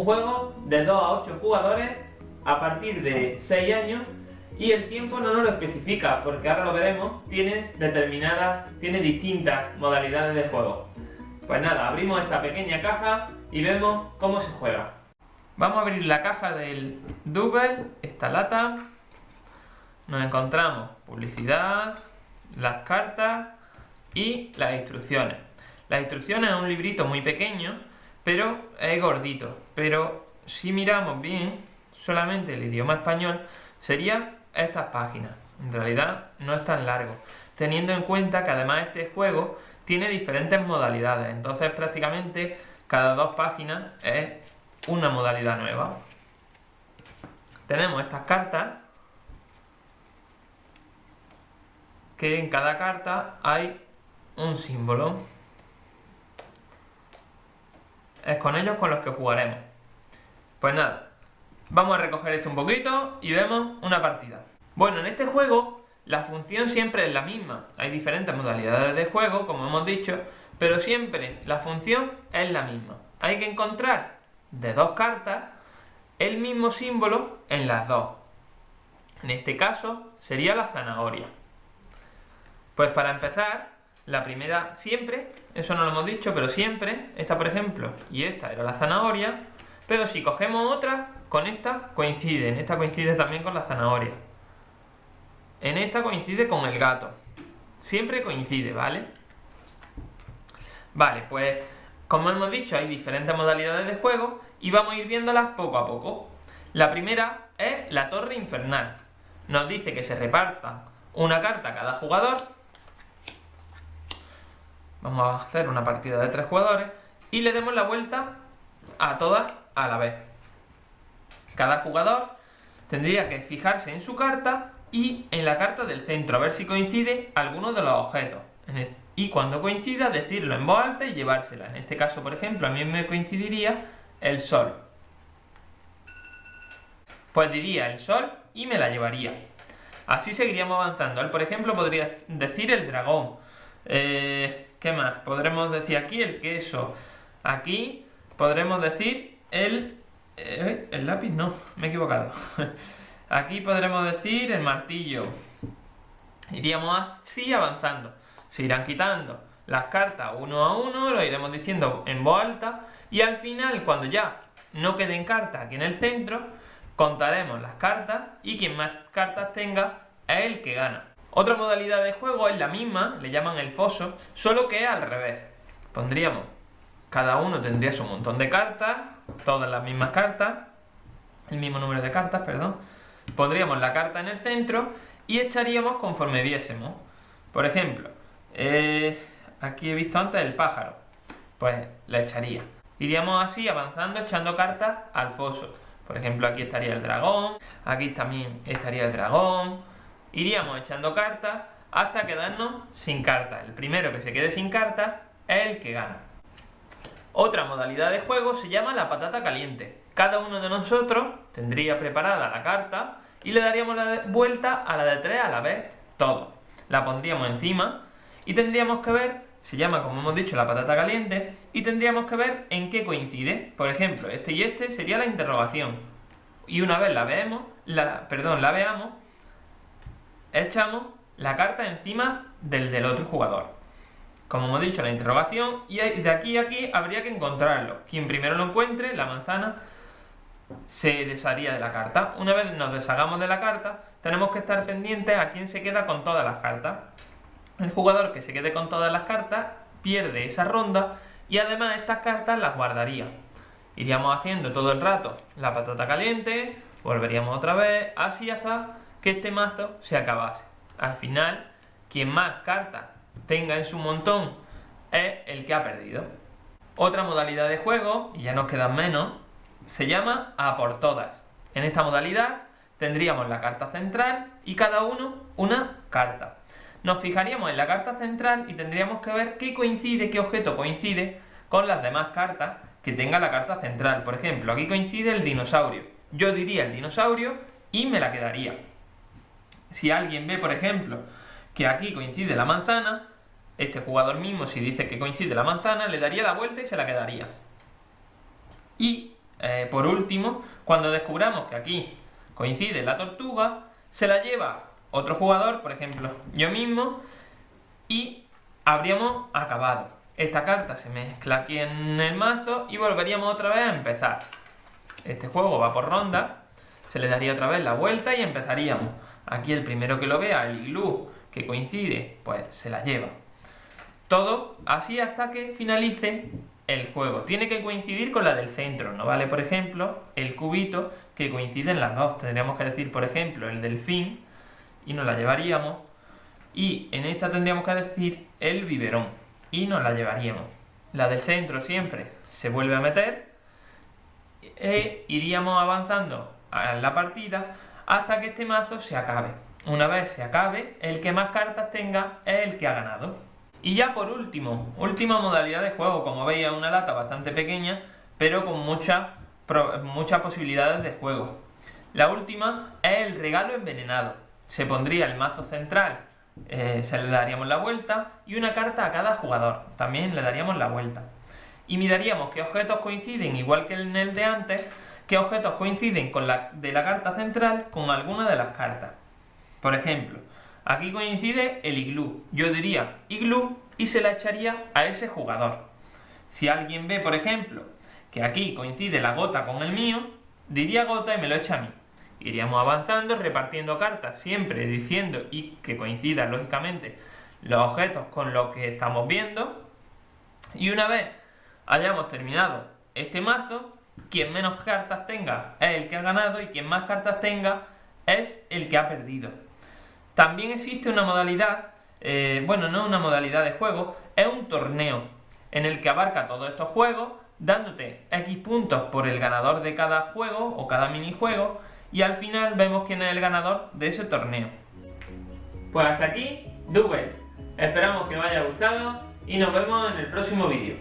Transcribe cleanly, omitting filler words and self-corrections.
Un juego de 2 a 8 jugadores a partir de 6 años y el tiempo no nos lo especifica porque ahora lo veremos, tiene distintas modalidades de juego. Pues nada, abrimos esta pequeña caja y vemos cómo se juega. Vamos a abrir la caja del Double, esta lata. Nos encontramos publicidad, las cartas y las instrucciones. Las instrucciones es un librito muy pequeño, pero es gordito. Pero si miramos bien, solamente el idioma español sería estas páginas. En realidad no es tan largo, teniendo en cuenta que además este juego tiene diferentes modalidades. Entonces prácticamente cada 2 páginas es una modalidad nueva. Tenemos estas cartas, que en cada carta hay un símbolo. Es con ellos con los que jugaremos. Pues nada, vamos a recoger esto un poquito y vemos una partida. Bueno, en este juego la función siempre es la misma. Hay diferentes modalidades de juego, como hemos dicho, pero siempre la función es la misma. Hay que encontrar de 2 cartas el mismo símbolo en las 2. En este caso sería la zanahoria. Pues para empezar, la primera siempre, eso no lo hemos dicho, pero siempre, esta por ejemplo, y esta era la zanahoria, pero si cogemos otra, con esta coincide, en esta coincide también con la zanahoria. En esta coincide con el gato. Siempre coincide, ¿vale? Vale, pues como hemos dicho, hay diferentes modalidades de juego y vamos a ir viéndolas poco a poco. La primera es la torre infernal. Nos dice que se reparta una carta a cada jugador. Vamos a hacer una partida de 3 jugadores y le demos la vuelta a todas a la vez. Cada jugador tendría que fijarse en su carta y en la carta del centro, a ver si coincide alguno de los objetos. Y cuando coincida, decirlo en voz alta y llevársela. En este caso, por ejemplo, a mí me coincidiría el sol. Pues diría el sol y me la llevaría. Así seguiríamos avanzando. Él, por ejemplo, podría decir el dragón. ¿Qué más? Podremos decir aquí el queso. Aquí podremos decir el lápiz, no, me he equivocado. Aquí podremos decir el martillo. Iríamos así avanzando. Se irán quitando las cartas uno a uno, lo iremos diciendo en voz alta y al final, cuando ya no queden cartas aquí en el centro, contaremos las cartas y quien más cartas tenga es el que gana. Otra modalidad de juego es la misma, le llaman el foso, solo que es al revés. Pondríamos, cada uno tendría su montón de cartas, todas las mismas cartas, el mismo número de cartas, perdón. Pondríamos la carta en el centro y echaríamos conforme viésemos. Por ejemplo, aquí he visto antes el pájaro, pues la echaría. Iríamos así avanzando echando cartas al foso. Por ejemplo, aquí estaría el dragón, aquí también estaría el dragón. Iríamos echando cartas hasta quedarnos sin cartas. El primero que se quede sin cartas es el que gana. Otra modalidad de juego se llama la patata caliente. Cada uno de nosotros tendría preparada la carta y le daríamos la vuelta a la de 3 a la vez, todos. La pondríamos encima y tendríamos que ver, se llama como hemos dicho la patata caliente, y tendríamos que ver en qué coincide. Por ejemplo, este y este sería la interrogación. Y una vez la veamos, echamos la carta encima del otro jugador. Como hemos dicho, la interrogación, y de aquí a aquí habría que encontrarlo. Quien primero lo encuentre, la manzana, se desharía de la carta. Una vez nos deshagamos de la carta, tenemos que estar pendientes a quién se queda con todas las cartas. El jugador que se quede con todas las cartas pierde esa ronda y además estas cartas las guardaría. Iríamos haciendo todo el rato la patata caliente, volveríamos otra vez, así hasta que este mazo se acabase. Al final, quien más cartas tenga en su montón es el que ha perdido. Otra modalidad de juego, y ya nos quedan menos, se llama a por todas. En esta modalidad tendríamos la carta central y cada uno una carta. Nos fijaríamos en la carta central y tendríamos que ver qué objeto coincide con las demás cartas que tenga la carta central. Por ejemplo, aquí coincide el dinosaurio. Yo diría el dinosaurio y me la quedaría. Si alguien ve, por ejemplo, que aquí coincide la manzana, este jugador mismo, si dice que coincide la manzana, le daría la vuelta y se la quedaría. Y por último, cuando descubramos que aquí coincide la tortuga, se la lleva otro jugador, por ejemplo yo mismo, y habríamos acabado. Esta carta se mezcla aquí en el mazo y volveríamos otra vez a empezar. Este juego va por ronda, se le daría otra vez la vuelta y empezaríamos. Aquí el primero que lo vea, el iglú que coincide, pues se la lleva. Todo así hasta que finalice el juego. Tiene que coincidir con la del centro, ¿no vale? Por ejemplo, el cubito que coinciden las dos. Tendríamos que decir, por ejemplo, el delfín y nos la llevaríamos. Y en esta tendríamos que decir el biberón y nos la llevaríamos. La del centro siempre se vuelve a meter e iríamos avanzando a la partida hasta que este mazo se acabe. Una vez se acabe, el que más cartas tenga es el que ha ganado. Y ya por último, última modalidad de juego. Como veis, es una lata bastante pequeña, pero con muchas posibilidades de juego. La última es el regalo envenenado. Se pondría el mazo central, se le daríamos la vuelta y una carta a cada jugador. También le daríamos la vuelta. Y miraríamos qué objetos coinciden, igual que en el de antes, qué objetos coinciden con de la carta central con alguna de las cartas. Por ejemplo, aquí coincide el iglú. Yo diría iglú y se la echaría a ese jugador. Si alguien ve, por ejemplo, que aquí coincide la gota con el mío, diría gota y me lo echa a mí. Iríamos avanzando, repartiendo cartas, siempre diciendo y que coincidan, lógicamente, los objetos con los que estamos viendo. Y una vez hayamos terminado este mazo, quien menos cartas tenga es el que ha ganado y quien más cartas tenga es el que ha perdido. También existe una modalidad, no una modalidad de juego, es un torneo en el que abarca todos estos juegos, dándote X puntos por el ganador de cada juego o cada minijuego, y al final vemos quién es el ganador de ese torneo. Pues hasta aquí, Double. Esperamos que os haya gustado y nos vemos en el próximo vídeo.